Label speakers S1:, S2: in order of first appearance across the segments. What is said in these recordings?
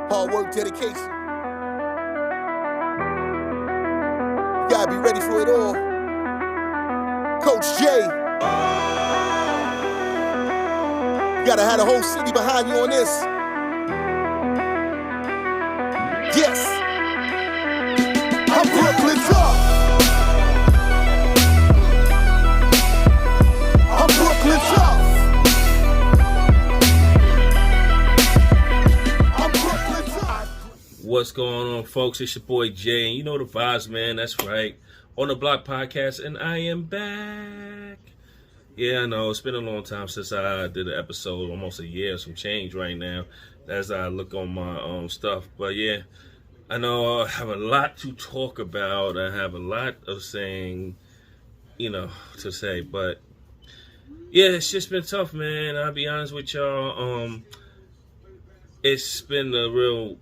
S1: Hard work, dedication. You gotta be ready for it all. Coach J. You gotta have the whole city behind you on this. Yes. I'm Brooklyn tough. I'm Brooklyn tough. I'm Brooklyn tough.
S2: What's going on, folks? It's your boy Jay, and you know the vibes, man. That's right. On the Bloc Podcast, and I am back. Yeah, I know. It's been a long time since I did an episode, almost a year, some change right now, as I look on my stuff. But yeah, I know I have a lot to talk about. I have a lot of saying, to say. But yeah, it's just been tough, man. I'll be honest with y'all. It's been a real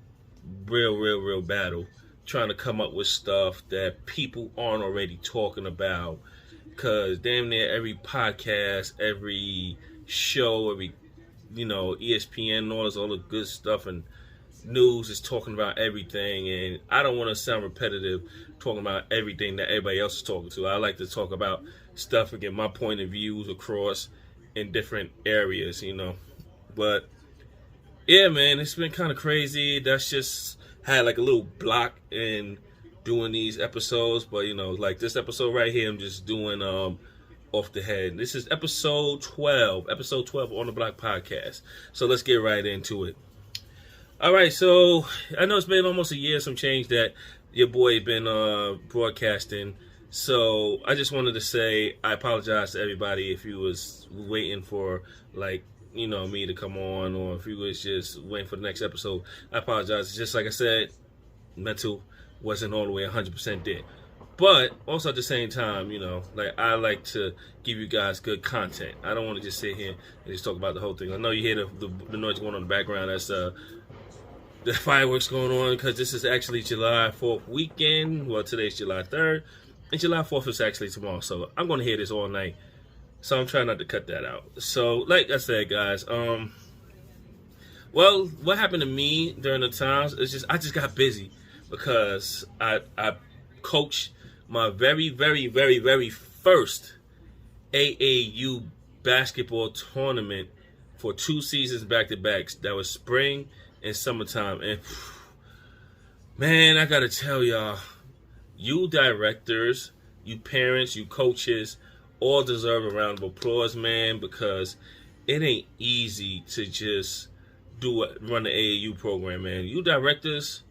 S2: battle trying to come up with stuff that people aren't already talking about. Because damn near every podcast, every show, every, ESPN, all the good stuff and news is talking about everything. And I don't want to sound repetitive talking about everything that everybody else is talking to. I like to talk about stuff and get my point of views across in different areas, But yeah, man, it's been kind of crazy. That's just had like a little block in doing these episodes, but like this episode right here, I'm just doing off the head. This is episode 12 on the Bloc Podcast. So let's get right into it. All right, so I know it's been almost a year, some change that your boy been broadcasting. So I just wanted to say I apologize to everybody if you was waiting for me to come on, or if you was just waiting for the next episode. I apologize. Just like I said, mental wasn't all the way 100% there. But also at the same time, I like to give you guys good content. I don't want to just sit here and just talk about the whole thing. I know you hear the noise going on in the background. That's the fireworks going on, because this is actually July 4th weekend. Well, today's July 3rd, and July 4th is actually tomorrow. So I'm going to hear this all night. So I'm trying not to cut that out. So like I said, guys, well, what happened to me during the times is I just got busy. Because I coached my very first AAU basketball tournament for 2 seasons back-to-back. That was spring and summertime. And, man, I got to tell y'all, you directors, you parents, you coaches, all deserve a round of applause, man, because it ain't easy to just run the AAU program, man. You directors,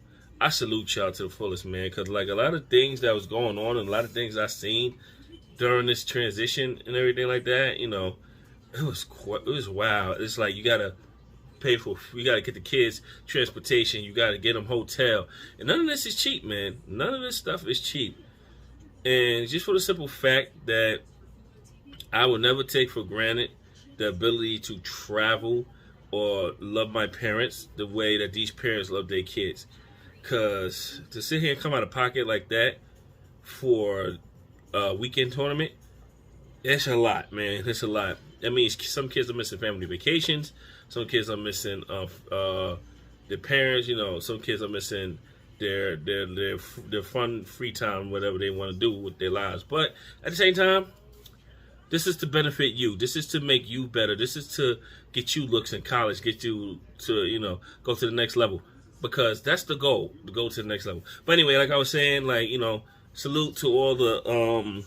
S2: I salute y'all to the fullest, man, because a lot of things that was going on and a lot of things I seen during this transition and everything like that, it was wild. It's like you gotta you gotta get the kids transportation, you gotta get them hotel, and none of this is cheap, man. None of this stuff is cheap, and just for the simple fact that I will never take for granted the ability to travel or love my parents the way that these parents love their kids. Because to sit here and come out of pocket like that for a weekend tournament, it's a lot, man. It's a lot. That means some kids are missing family vacations. Some kids are missing their parents. Some kids are missing their fun, free time, whatever they want to do with their lives. But at the same time, this is to benefit you. This is to make you better. This is to get you looks in college, get you to, go to the next level. Because that's the goal, to go to the next level. But anyway, like I was saying, salute to all the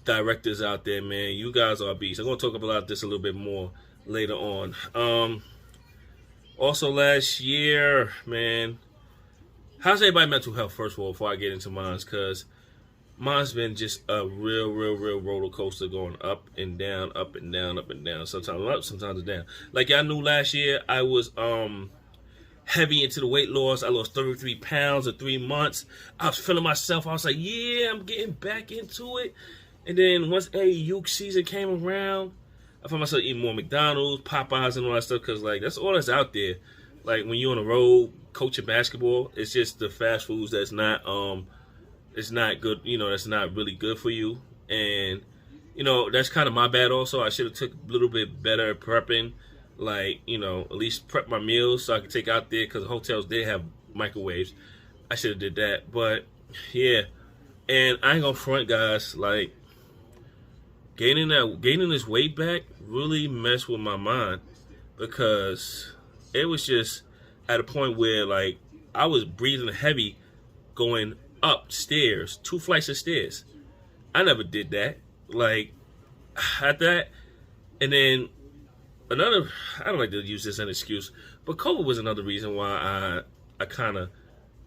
S2: directors out there, man. You guys are beasts. I'm going to talk about this a little bit more later on. Also, last year, man, how's everybody's mental health, first of all, before I get into mine? Because mine's been just a real roller coaster, going up and down, up and down, up and down. Sometimes up, sometimes down. Like y'all knew last year, I was heavy into the weight loss. I lost 33 pounds in 3 months. I was feeling myself. I was like, yeah, I'm getting back into it. And then once AAU season came around, I found myself eating more McDonald's, Popeyes, and all that stuff, because that's all that's out there. Like when you're on the road coaching basketball, it's just the fast foods that's not it's not good. That's not really good for you. And that's kind of my bad also. I should have took a little bit better prepping Like, at least prep my meals so I could take out there because the hotels did have microwaves. I should have did that. But, yeah. And I ain't gonna front, guys. Like, gaining this weight back really messed with my mind because it was just at a point where, like, I was breathing heavy going upstairs, 2 flights of stairs. I never did that. Like, at that, and then another, I don't like to use this as an excuse, but COVID was another reason why I kind of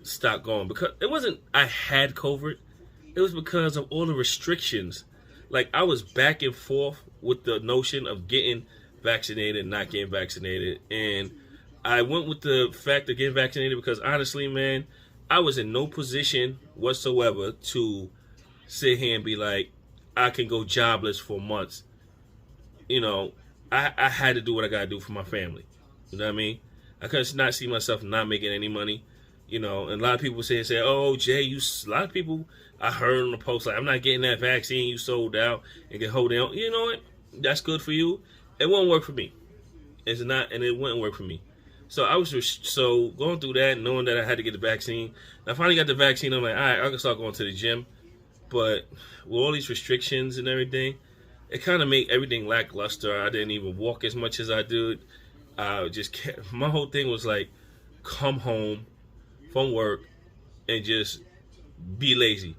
S2: stopped going. Because it wasn't I had COVID, it was because of all the restrictions. Like, I was back and forth with the notion of getting vaccinated and not getting vaccinated. And I went with the fact of getting vaccinated because, honestly, man, I was in no position whatsoever to sit here and be like, I can go jobless for months. I had to do what I got to do for my family. You know what I mean? I could not see myself not making any money. And a lot of people say, oh, Jay, a lot of people I heard on the post, like, I'm not getting that vaccine, you sold out and can hold on. You know what? That's good for you. It won't work for me. It's not, and it wouldn't work for me. So I was so going through that, knowing that I had to get the vaccine. And I finally got the vaccine. I'm like, all right, I can start going to the gym. But with all these restrictions and everything, it kind of made everything lackluster. I didn't even walk as much as I did. My whole thing was like, come home from work and just be lazy.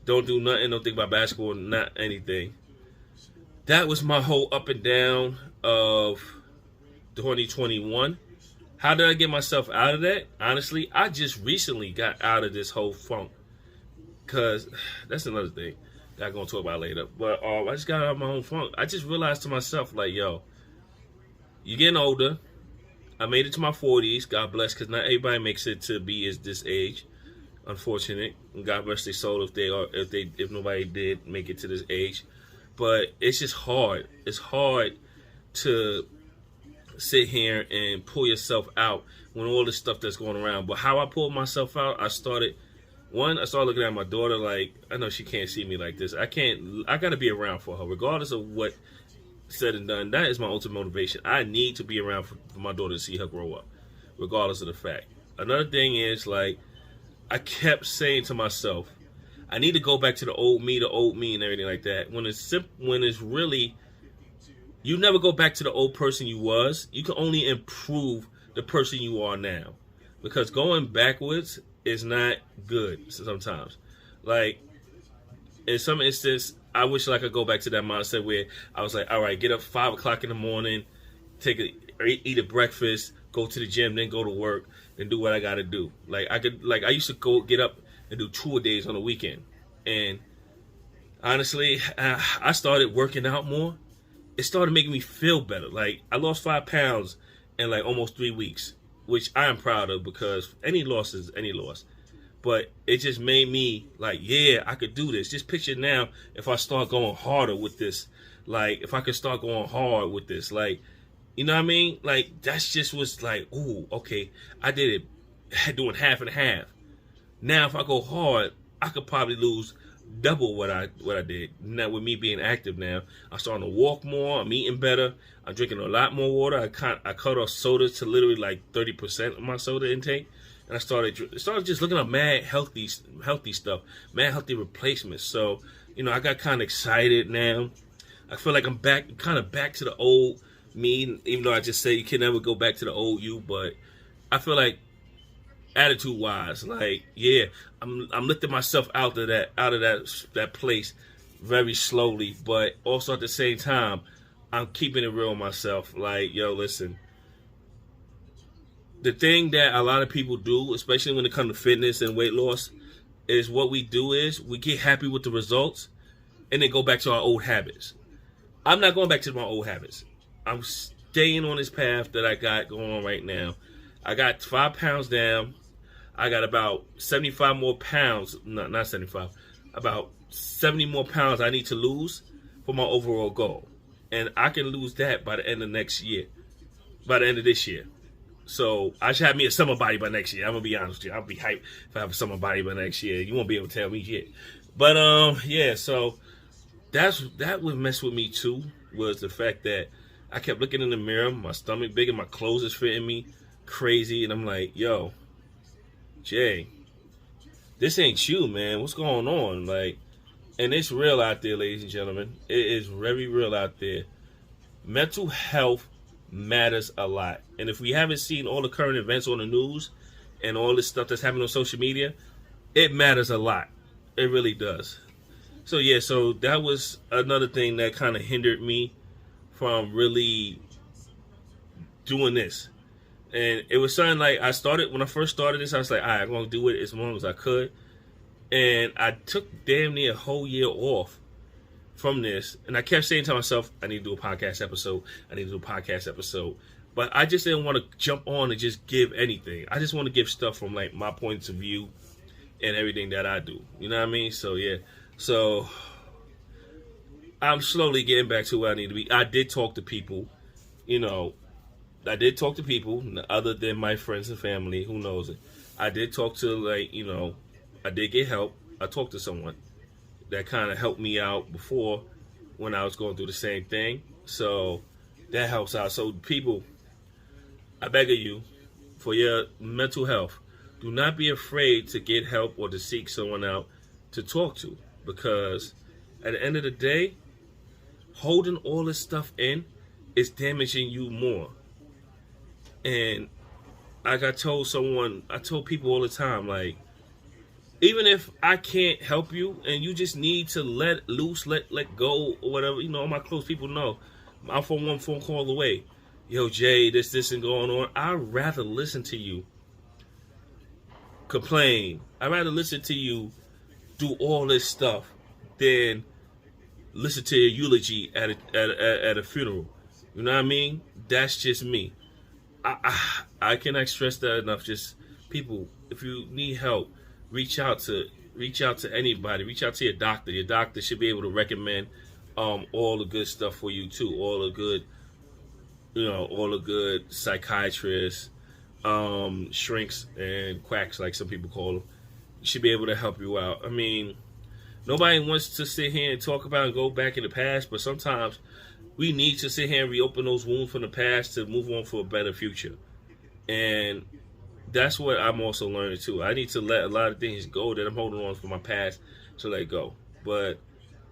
S2: Don't do nothing. Don't think about basketball. Not anything. That was my whole up and down of 2021. How did I get myself out of that? Honestly, I just recently got out of this whole funk. Because that's another thing that I'm going to talk about later. But I just got out of my own funk. I just realized to myself, like, yo, you're getting older. I made it to my 40s. God bless, because not everybody makes it to be this age. Unfortunate. And God bless their soul if nobody did make it to this age. But it's just hard. It's hard to sit here and pull yourself out when all this stuff that's going around. But how I pulled myself out, I started looking at my daughter like, I know she can't see me like this. I got to be around for her, regardless of what said and done. That is my ultimate motivation. I need to be around for my daughter to see her grow up, regardless of the fact. Another thing is, like, I kept saying to myself, I need to go back to the old me and everything like that. When it's really, you never go back to the old person you was. You can only improve the person you are now. Because going backwards is not good sometimes. Like, in some instance, I wish I could go back to that mindset where I was like, all right, get up 5 o'clock in the morning, eat a breakfast, go to the gym, then go to work, and do what I got to do. I used to get up and do 2 days on the weekend. And honestly, I started working out more. It started making me feel better. Like, I lost 5 pounds in like almost 3 weeks, which I am proud of because any loss is any loss. But it just made me like, yeah, I could do this. Just picture now if I start going harder with this. Like, if I could start going hard with this. Like, you know what I mean? Like, that's just was like, ooh, okay, I did it doing half and half. Now, if I go hard, I could probably lose double what I did. Now, with me being active now, I'm starting to walk more. I'm eating better. I'm drinking a lot more water. I cut off soda to literally like 30% of my soda intake. And I started just looking up mad healthy stuff, mad healthy replacements. So, I got kind of excited now. I feel like I'm back to the old me, even though I just say you can never go back to the old you. But I feel like attitude-wise, like, yeah, I'm lifting myself out of that place very slowly. But also at the same time, I'm keeping it real with myself. Like, yo, listen. The thing that a lot of people do, especially when it comes to fitness and weight loss, is what we do is we get happy with the results and then go back to our old habits. I'm not going back to my old habits. I'm staying on this path that I got going on right now. I got 5 pounds down. I got about 75 more pounds. No, not 75. About 70 more pounds I need to lose for my overall goal. And I can lose that by the end of next year. By the end of this year. So I should have me a summer body by next year. I'm gonna be honest with you. I'll be hyped if I have a summer body by next year. You won't be able to tell me yet. But yeah, so that would mess with me too, was the fact that I kept looking in the mirror, my stomach big and my clothes is fitting me crazy. And I'm like, yo, Jay, this ain't you, man. What's going on? Like, and it's real out there, ladies and gentlemen. It is very real out there. Mental health matters a lot. And if we haven't seen all the current events on the news and all this stuff that's happening on social media, it matters a lot. It really does. So yeah, so that was another thing that kind of hindered me from really doing this. And it was something like when I first started this, I was like, all right, I'm going to do it as long as I could. And I took damn near a whole year off from this. And I kept saying to myself, I need to do a podcast episode. I need to do a podcast episode. But I just didn't want to jump on and just give anything. I just want to give stuff from like my points of view and everything that I do. You know what I mean? So yeah. So I'm slowly getting back to where I need to be. I did talk to people, other than my friends and family. Who knows it? I did talk to I did get help. I talked to someone that kind of helped me out before when I was going through the same thing. So that helps out. So people, I beg of you, for your mental health, do not be afraid to get help or to seek someone out to talk to. Because at the end of the day, holding all this stuff in is damaging you more. And like I told people all the time, like, even if I can't help you and you just need to let loose, let go or whatever, all my close people know, I'm from one phone call away. Yo, Jay, this and going on. I'd rather listen to you complain. I'd rather listen to you do all this stuff than listen to your eulogy at a funeral. You know what I mean? That's just me. I cannot stress that enough. Just people, if you need help, reach out to anybody. Reach out to your doctor. Your doctor should be able to recommend all the good stuff for you too. All the good psychiatrists, shrinks and quacks, like some people call them, should be able to help you out. I mean, nobody wants to sit here and talk about and go back in the past, but sometimes we need to sit here and reopen those wounds from the past to move on for a better future. And that's what I'm also learning too. I need to let a lot of things go that I'm holding on from my past to let go. But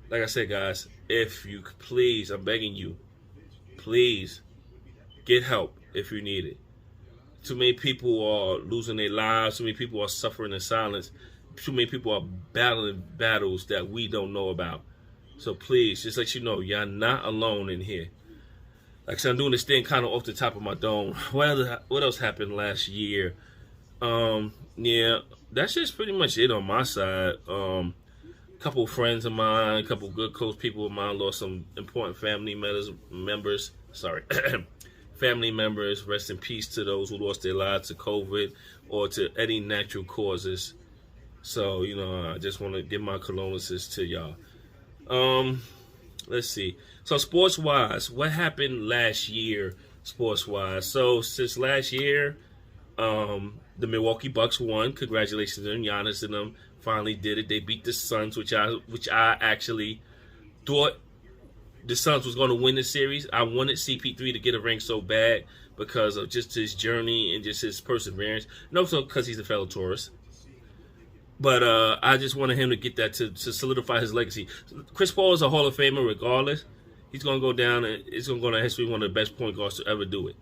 S2: like I said, guys, if you please, I'm begging you, please get help if you need it. Too many people are losing their lives. Too many people are suffering in silence. Too many people are battling battles that we don't know about. So please, just let you know, you're not alone in here. Like I said, I'm doing this thing kind of off the top of my dome. What else happened last year? Yeah, that's just pretty much it on my side. Couple of friends of mine, a couple of good close people of mine lost some important family members. Family members. Rest in peace to those who lost their lives to COVID or to any natural causes. So, I just want to give my condolences to y'all. Let's see. So sports-wise, what happened last year sports-wise? So since last year, the Milwaukee Bucks won. Congratulations to them. Giannis and them finally did it. They beat the Suns, which I actually thought the Suns was going to win the series. I wanted CP3 to get a ring so bad because of just his journey and just his perseverance. And also because he's a fellow Taurus. But I just wanted him to get that to solidify his legacy. Chris Paul is a Hall of Famer regardless. He's going to go down, and it's going to go down in history, one of the best point guards to ever do it.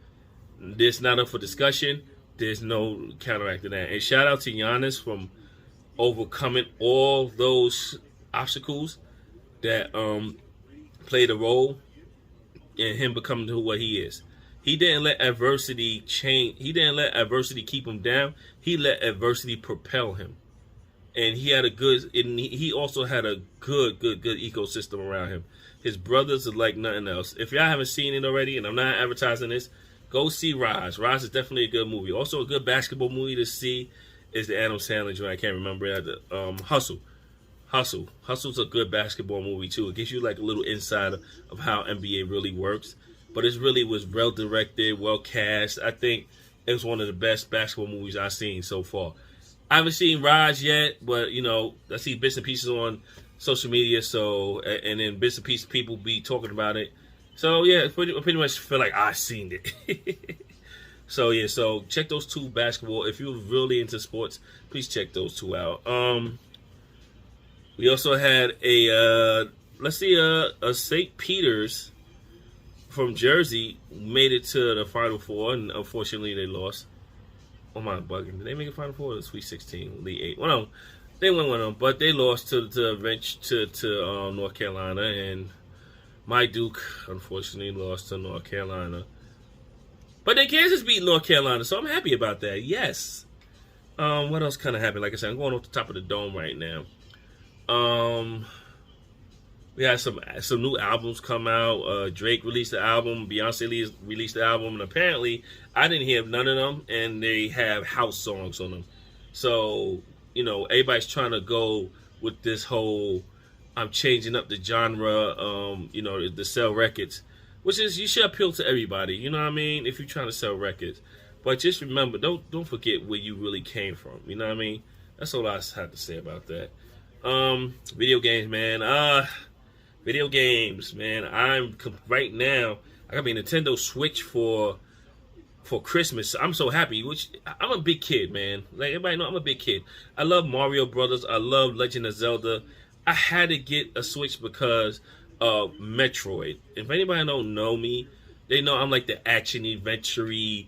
S2: This not up for discussion. There's no counteracting that. And shout out to Giannis from overcoming all those obstacles that played a role in him becoming what he is. He didn't let adversity change. He didn't let adversity keep him down. He let adversity propel him. And he also had a good ecosystem around him. His brothers are like nothing else. If y'all haven't seen it already, and I'm not advertising this, go see Rise. Rise is definitely a good movie. Also a good basketball movie to see is the Adam Sandler joint. I can't remember it. Hustle. Hustle's a good basketball movie too. It gives you like a little insight of how NBA really works. But it really was well directed, well cast. I think it was one of the best basketball movies I've seen so far. I haven't seen Raj yet, but I see bits and pieces on social media. So, and then bits and pieces people be talking about it. So yeah, pretty much feel like I seen it. So yeah, so check those two basketball. If you're really into sports, please check those two out. We also had a St. Peter's from Jersey made it to the Final Four, and unfortunately they lost. Oh my bugging! Did they make a Final Four? Or the Sweet 16, Elite 8. Well, they won one of them, but they lost to North Carolina, and my Duke unfortunately lost to North Carolina. But then Kansas beat North Carolina, so I'm happy about that. Yes. What else kind of happened? Like I said, I'm going off the top of the dome right now. We had some new albums come out. Drake released the album. Beyonce released the album. And apparently, I didn't hear none of them. And they have house songs on them. So, everybody's trying to go with this whole, I'm changing up the genre, to sell records. Which is, you should appeal to everybody. You know what I mean? If you're trying to sell records. But just remember, don't forget where you really came from. You know what I mean? That's all I have to say about that. Video games, man. Video games, man. Right now, I got my Nintendo Switch for Christmas. I'm so happy. I'm a big kid, man. Like everybody know, I'm a big kid. I love Mario Brothers. I love Legend of Zelda. I had to get a Switch because of Metroid. If anybody don't know me, they know I'm like the action adventure-y,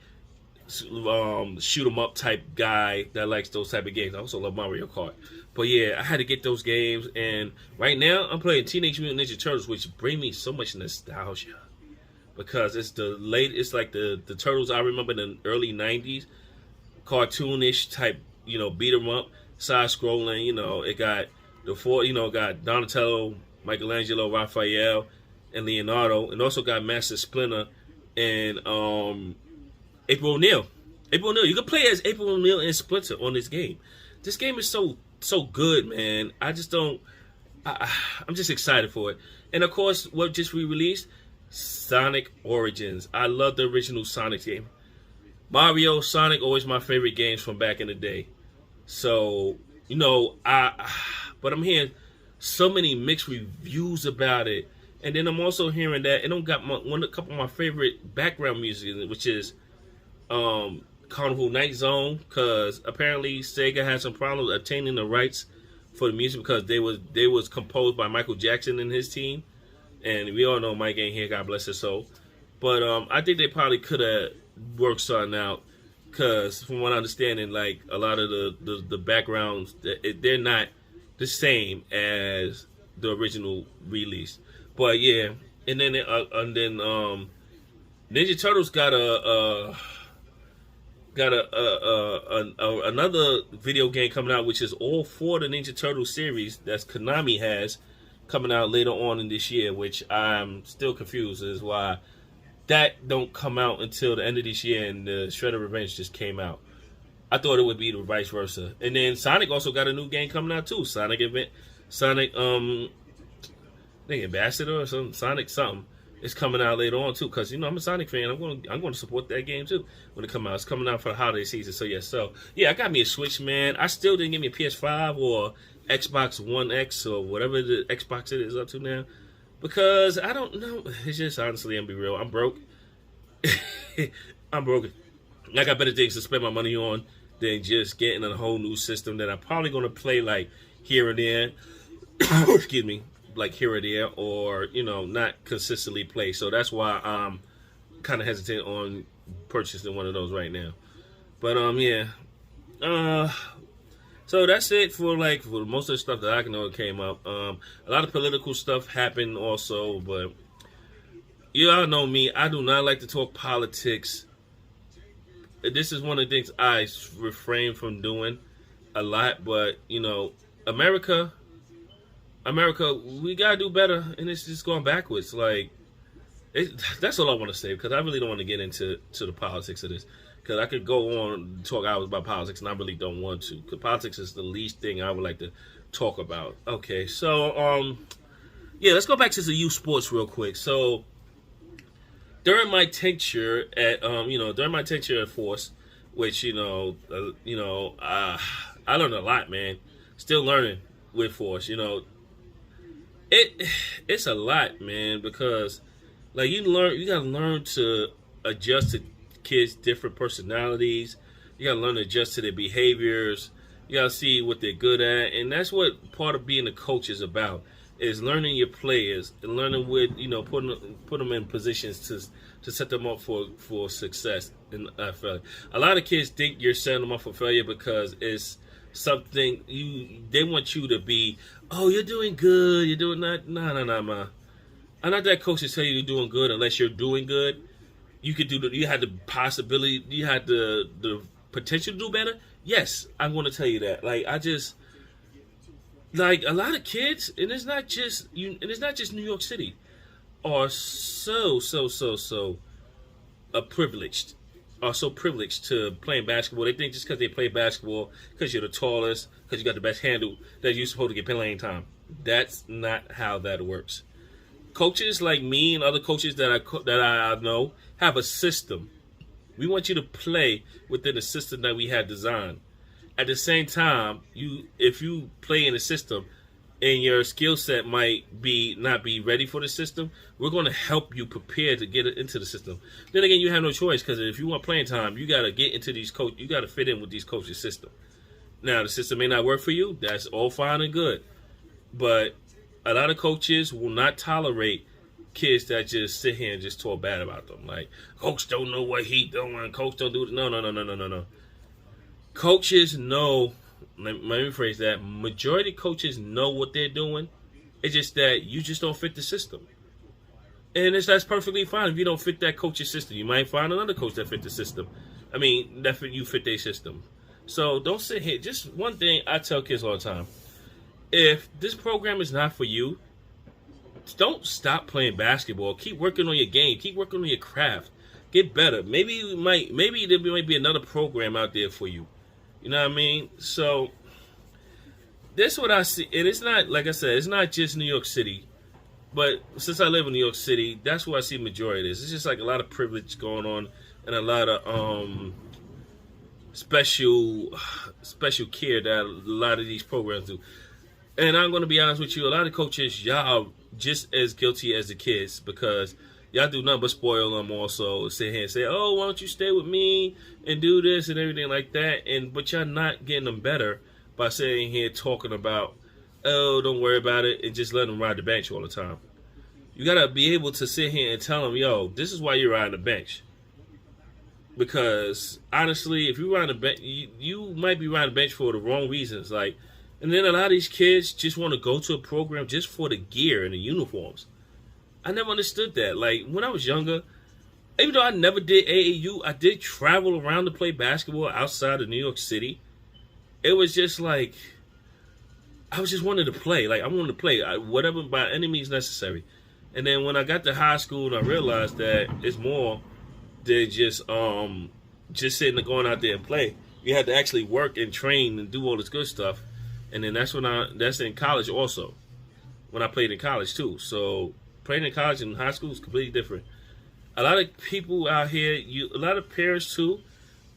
S2: shoot 'em up type guy that likes those type of games. I also love Mario Kart. But yeah, I had to get those games, and right now I'm playing Teenage Mutant Ninja Turtles, which bring me so much nostalgia because it's it's like the Turtles I remember in the early '90s, cartoonish type, beat 'em up, side scrolling. It got got Donatello, Michelangelo, Raphael, and Leonardo, and also got Master Splinter and April O'Neil. April O'Neil, you can play as April O'Neil and Splinter on this game. This game is so good, man. I'm just excited for it. And of course, what just re-released? Sonic Origins. I love the original Sonic game. Mario, Sonic, always my favorite games from back in the day. So, but I'm hearing so many mixed reviews about it. And then I'm also hearing that it don't got a couple of my favorite background music, which is Carnival Night Zone, because apparently Sega had some problems obtaining the rights for the music because they was composed by Michael Jackson and his team, and we all know Mike ain't here, God bless his soul. But I think they probably could have worked something out because, from what I'm understanding, like a lot of the backgrounds, they're not the same as the original release. But yeah, and then Ninja Turtles got another video game coming out, which is all for the Ninja Turtle series that's Konami has coming out later on in this year, which I'm still confused as why that don't come out until the end of this year, and the Shredder Revenge just came out. I thought it would be the vice versa. And then Sonic also got a new game coming out too. Sonic Ambassador or something. Sonic something. It's coming out later on too, because I'm a Sonic fan. I'm going to support that game too when it comes out. It's coming out for the holiday season. So I got me a Switch, man. I still didn't get me a PS5 or Xbox One X or whatever the Xbox it is up to now, because I don't know. It's just, honestly, I'm be real, I'm broke. I'm broke. I got better things to spend my money on than just getting a whole new system that I'm probably going to play like here and there. Excuse me. Like here or there, or not consistently play. So that's why I'm kind of hesitant on purchasing one of those right now. But so that's it for most of the stuff that I know came up. A lot of political stuff happened also, but you all know me. I do not like to talk politics. This is one of the things I refrain from doing a lot. But America, we gotta do better, and it's just going backwards. That's all I want to say, because I really don't want to get into the politics of this, because I could go on and talk hours about politics, and I really don't want to, because politics is the least thing I would like to talk about. Okay, so let's go back to the youth sports real quick. So during my tenure at Force, which I learned a lot, man. Still learning with Force, It's a lot, man, because Like you gotta learn to adjust to kids' different personalities. You gotta learn to adjust to their behaviors. You gotta see what they're good at, and that's what part of being a coach is about. Is learning your players and learning with put them in positions to set them up for success. And I feel like a lot of kids think you're setting them up for failure because it's something they want you to be. Oh, you're doing good. You're doing that. No, man. I'm not that coach to tell you you're doing good unless you're doing good. You could do. You had the possibility. You had the potential to do better. Yes, I'm going to tell you that. Like a lot of kids, and it's not just New York City, are so privileged, are so privileged to playing basketball. They think just because they play basketball, because you're the tallest, because you got the best handle, that you're supposed to get playing time. That's not how that works. Coaches like me and other coaches that I know have a system. We want you to play within the system that we have designed. At the same time, if you play in a system and your skill set might not be ready for the system, we're going to help you prepare to get into the system. Then again, you have no choice, because if you want playing time, you got to get into these you got to fit in with these coaches' system. Now, the system may not work for you. That's all fine and good. But a lot of coaches will not tolerate kids that just sit here and just talk bad about them. Like, coach don't know what he doing. Coach don't do it. No. Coaches know, let me rephrase that, majority of coaches know what they're doing. It's just that you just don't fit the system. And that's perfectly fine if you don't fit that coach's system. You might find another coach that fit the system. You fit their system. So don't sit here. Just one thing I tell kids all the time. If this program is not for you, don't stop playing basketball. Keep working on your game. Keep working on your craft. Get better. Maybe there might be another program out there for you. You know what I mean? So this is what I see. And it's not, like I said, it's not just New York City. But since I live in New York City, that's where I see majority of this. It's just like a lot of privilege going on and a lot of special care that a lot of these programs do. And I'm going to be honest with you, a lot of coaches, y'all are just as guilty as the kids, because y'all do nothing but spoil them also. Sit here and say, oh, why don't you stay with me and do this and everything like that. But y'all not getting them better by sitting here talking about, oh, don't worry about it, and just let them ride the bench all the time. You got to be able to sit here and tell them, yo, this is why you're riding the bench. Because, honestly, if you ride the bench, you might be riding the bench for the wrong reasons. And then a lot of these kids just want to go to a program just for the gear and the uniforms. I never understood that. Like, when I was younger, even though I never did AAU, I did travel around to play basketball outside of New York City. It was just like, I was just wanting to play. Like, I wanted to play, whatever, by any means necessary. And then when I got to high school, I realized that it's more than just sitting and going out there and play. You had to actually work and train and do all this good stuff. And then that's in college also, when I played in college too. So playing in college and high school is completely different. A lot of people out here, a lot of parents too,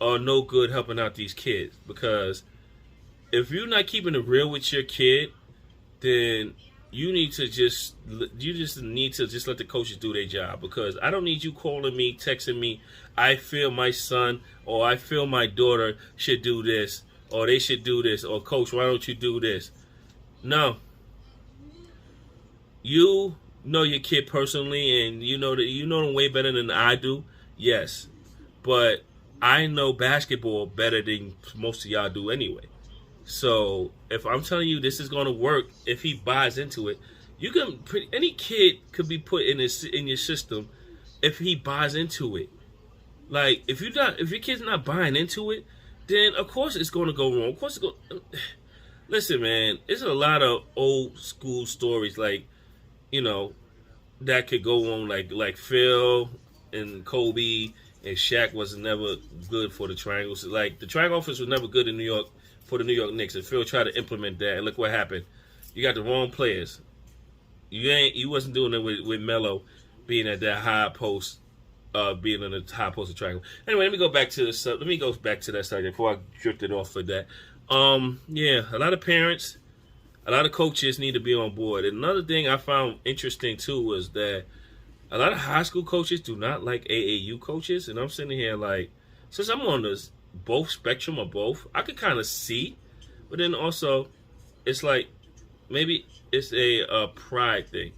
S2: are no good helping out these kids, because if you're not keeping it real with your kid, then you just need to let the coaches do their job. Because I don't need you calling me, texting me, I feel my son or I feel my daughter should do this, or they should do this, or coach, why don't you do this? No. You know your kid personally, and you know them way better than I do. Yes. But I know basketball better than most of y'all do anyway. So if I'm telling you this is going to work, if he buys into it, any kid could be put in your system if he buys into it. Like, if your kid's not buying into it, then of course it's going to go wrong. Of course it's going. Listen, man, there's a lot of old school stories, like, that could go on, like Phil and Kobe and Shaq was never good for the triangles. Like, the triangle offense was never good in New York for the New York Knicks, and Phil tried to implement that, and look what happened. You got the wrong players. You wasn't doing it with Melo being at that high post, being in the high post of triangle. Anyway, let me go back to that subject before I drifted off of that. A lot of parents, a lot of coaches need to be on board. And another thing I found interesting too was that a lot of high school coaches do not like AAU coaches, and I'm sitting here like, since I'm on this both spectrum of both, I could kind of see, but then also, it's like maybe it's a pride thing.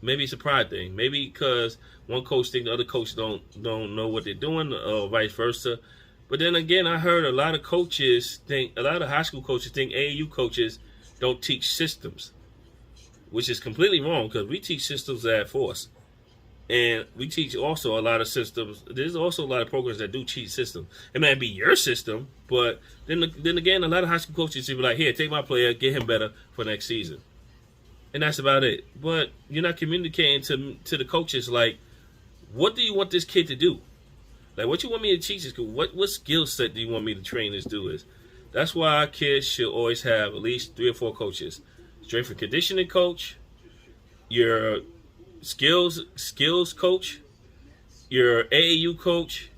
S2: Maybe it's a pride thing. Maybe because one coach thinks the other coach don't know what they're doing, or vice versa. But then again, I heard a lot of high school coaches think AAU coaches don't teach systems, which is completely wrong because we teach systems at Force. And we teach also a lot of systems. There's also a lot of programs that do teach systems. It might be your system, but then again, a lot of high school coaches will be like, here, take my player, get him better for next season. And that's about it. But you're not communicating to the coaches, like, what do you want this kid to do? Like, what you want me to teach this kid? What skill set do you want me to train this dude? That's why our kids should always have at least 3 or 4 coaches. Strength and conditioning coach, your skills coach, your AAU coach,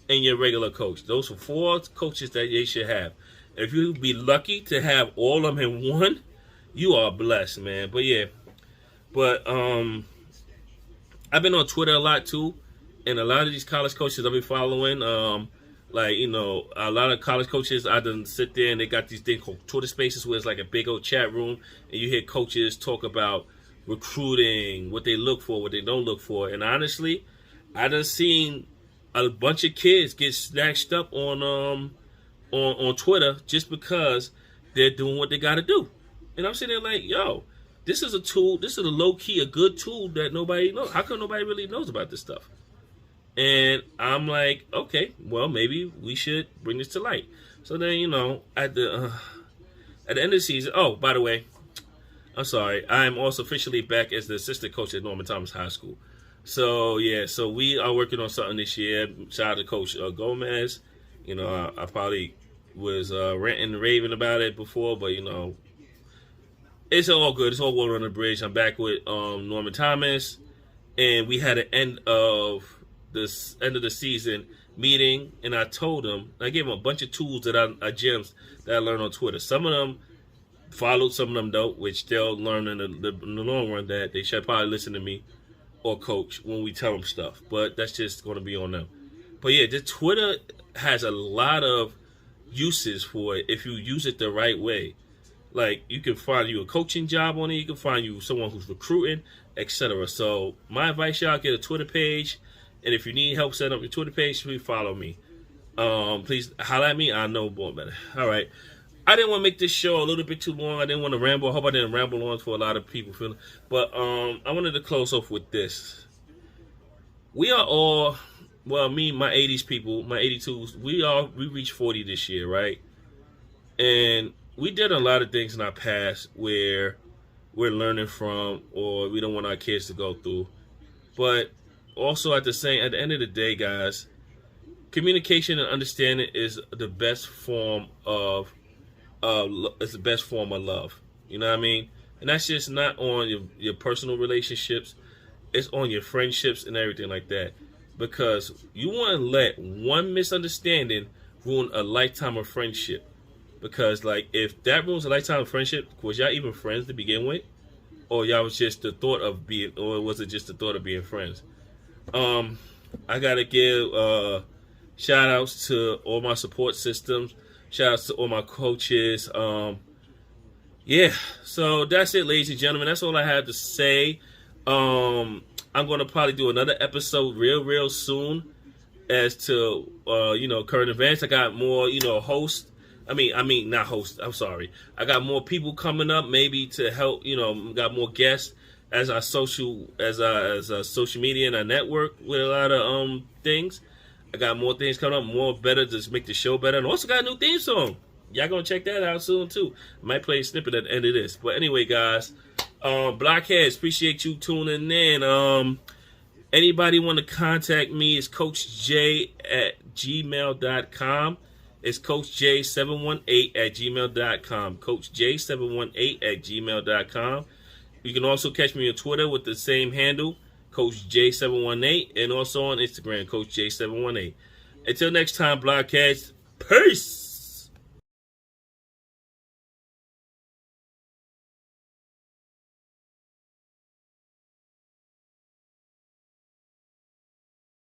S2: and your regular coach. Those are 4 coaches that they should have. If you be lucky to have all of them in one, you are blessed, man. But yeah, I've been on Twitter a lot too, and a lot of these college coaches I've been following, like, you know, a lot of college coaches, I done sit there and they got these things called Twitter Spaces where it's like a big old chat room, and you hear coaches talk about recruiting, what they look for, what they don't look for. And honestly, I done seen a bunch of kids get snatched up on Twitter just because they're doing what they got to do. And I'm sitting there like, yo, this is a tool. This is a low-key, a good tool that nobody knows. How come nobody really knows about this stuff? And I'm like, okay, well, maybe we should bring this to light. So then, you know, at the end of the season, oh, by the way, I'm sorry, I'm also officially back as the assistant coach at Norman Thomas High School. So, yeah, so we are working on something this year. Shout out to Coach Gomez. You know, I probably was ranting and raving about it before, but, you know, it's all good. It's all water on the bridge. I'm back with Norman Thomas, and we had an end of the season meeting, and I told him, I gave him a bunch of tools gems that I learned on Twitter. Some of them followed, some of them don't, which they'll learn in the long run that they should probably listen to me or coach when we tell them stuff. But that's just going to be on them. But yeah, the Twitter has a lot of uses for it if you use it the right way. Like, you can find you a coaching job on it, you can find you someone who's recruiting, etc. So my advice, y'all, get a Twitter page, and if you need help setting up your Twitter page, please follow me. Please holler at me. I know more better. All right. I didn't want to make this show a little bit too long. I didn't want to ramble. I hope I didn't ramble on for a lot of people feeling. But I wanted to close off with this. We are all, well, me, my 80s people, my 82s, we reached 40 this year, right? And we did a lot of things in our past where we're learning from, or we don't want our kids to go through. But also at the end of the day, guys, communication and understanding is the best form of love. You know what I mean? And that's just not on your personal relationships. It's on your friendships and everything like that. Because you want to let one misunderstanding ruin a lifetime of friendship. Because, like, if that ruins a lifetime of friendship, was y'all even friends to begin with? Or y'all was just the thought of being, or was it just the thought of being friends? I got to give shout outs to all my support systems. Shout outs to all my coaches. Yeah, so that's it, ladies and gentlemen. That's all I have to say. I'm going to probably do another episode real soon as to, current events. I got more, hosts. Not hosts. I'm sorry. I got more people coming up, maybe to help. Got more guests as our social media and our network with a lot of things. I got more things coming up, more better to make the show better, and also got a new theme song. Y'all gonna check that out soon too. I might play a snippet at the end of this. But anyway, guys, Bloc Headz, appreciate you tuning in. Anybody want to contact me? It's CoachJ@gmail.com. It's CoachJ718@gmail.com. CoachJ718@gmail.com. You can also catch me on Twitter with the same handle, CoachJ718, and also on Instagram, CoachJ718. Until next time, Bloc Headz, peace!